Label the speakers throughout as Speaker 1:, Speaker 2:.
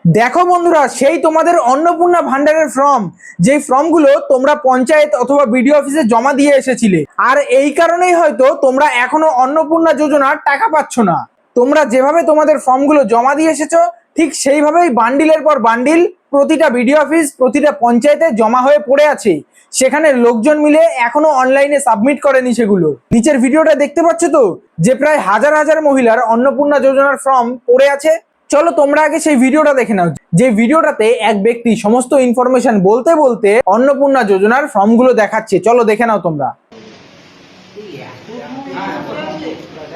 Speaker 1: দেখো বন্ধুরা, সেই তোমাদের অন্নপূর্ণা ভান্ডারের ফর্ম, যেই ফর্মগুলো তোমরা পঞ্চায়েত অথবা বিডিও অফিসে জমা দিয়ে এসেছিলে, আর এই কারণেই হয়তো তোমরা এখনো অন্নপূর্ণা যোজনার টাকা পাচ্ছ না। তোমরা যেভাবে তোমাদের ফর্মগুলো জমা দিয়ে এসেছো, ঠিক সেইভাবেই বান্ডিলের পর বান্ডিল প্রতিটা বিডিও অফিস, প্রতিটা পঞ্চায়েতে জমা হয়ে পড়ে আছে। সেখানে লোকজন মিলে এখনো অনলাইনে সাবমিট করেনি সেগুলো। নিচের ভিডিওটা দেখতে পাচ্ছ তো, যে প্রায় হাজার হাজার মহিলার অন্নপূর্ণা যোজনার ফর্ম পড়ে আছে। চলো তোমরা আগে সেই ভিডিওটা দেখে নাও, যে ভিডিওটাতে এক ব্যক্তি সমস্ত ইনফরমেশন বলতে বলতে অন্নপূর্ণা যোজনার ফর্মগুলো দেখাচ্ছে। চলো দেখে নাও তোমরা।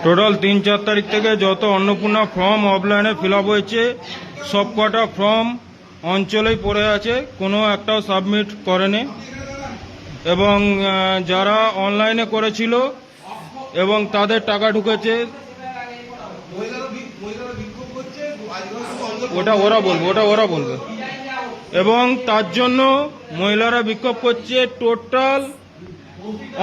Speaker 2: টোটাল 3-4 তারিখ থেকে যত অন্নপূর্ণা ফর্ম অফলাইনে ফিল আপ হয়েছে, সব কটা ফর্ম অঞ্চলেই পড়ে আছে, কোনো একটাও সাবমিট করেনি। এবং যারা অনলাইনে করেছিল এবং তাদের টাকা ঢুকেছে, ওটা ওরা বলবে। এবং তার জন্য মহিলারা বিক্ষোভ করছে। টোটাল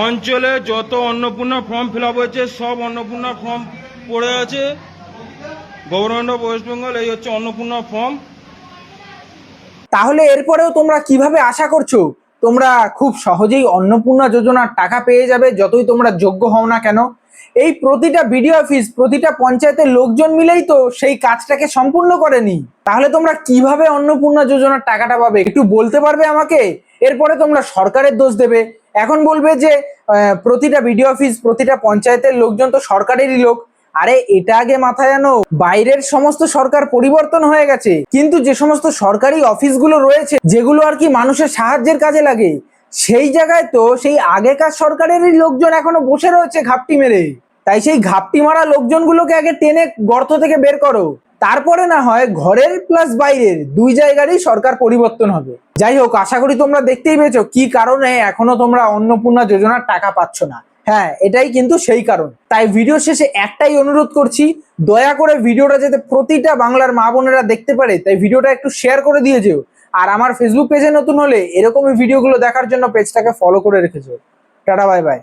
Speaker 2: অঞ্চলে যত অন্নপূর্ণা ফর্ম ফিল আপ হয়েছে, সব অন্নপূর্ণা ফর্ম পড়ে আছে। গভর্নমেন্ট অফ ওয়েস্ট বেঙ্গল, এই হচ্ছে অন্নপূর্ণা ফর্ম।
Speaker 1: তাহলে এরপরেও তোমরা কিভাবে আশা করছো তোমরা খুব সহজেই অন্নপূর্ণা যোজনার টাকা পেয়ে যাবে, যতই তোমরা যোগ্য হও না কেন? এই প্রতিটা বিডিও অফিস, প্রতিটা পঞ্চায়েতের লোকজন মিলেই তো সেই কাজটাকে সম্পূর্ণ করেনি। তাহলে তোমরা কিভাবে অন্নপূর্ণা যোজনার টাকাটা পাবে একটু বলতে পারবে আমাকে? এরপরে তোমরা সরকারের দোষ দেবে, এখন বলবে যে প্রতিটা বিডিও অফিস, প্রতিটা পঞ্চায়েতের লোকজন তো সরকারেরই লোক। আরে এটা আগে মাথায় আনো, বাইরের সমস্ত সরকার পরিবর্তন হয়ে গেছে, কিন্তু যে সমস্ত সরকারি অফিসগুলো রয়েছে, যেগুলো আর কি মানুষের সাহায্যের কাজে লাগে, সেই জায়গায় তো সেই আগেকার সরকারেরই লোকজন এখনো বসে রয়েছে ঘাপটি মেরে। তাই সেই ঘাপটি মারা লোকজনগুলোকে আগে টেনে গর্ত থেকে বের করো, তারপরে না হয় ঘরের প্লাস বাইরের দুই জায়গারই সরকার পরিবর্তন হবে। যাই হোক, আশা করি তোমরা দেখতেই পেয়েছো কি কারণে এখনো তোমরা অন্নপূর্ণা যোজনার টাকা পাচ্ছ না। হ্যাঁ, এটাই কিন্তু সেই কারণ। তাই ভিডিও শেষে একটাই অনুরোধ করছি, দয়া করে ভিডিওটা যাতে প্রতিটা বাংলার মা বোনেরা দেখতে পারে, তাই ভিডিওটা একটু শেয়ার করে দিয়ে যেও। আর আমার ফেসবুক পেজে নতুন হলে এরকমই ভিডিওগুলো দেখার জন্য পেজটাকে ফলো করে রেখেছো। Tata, bye bye.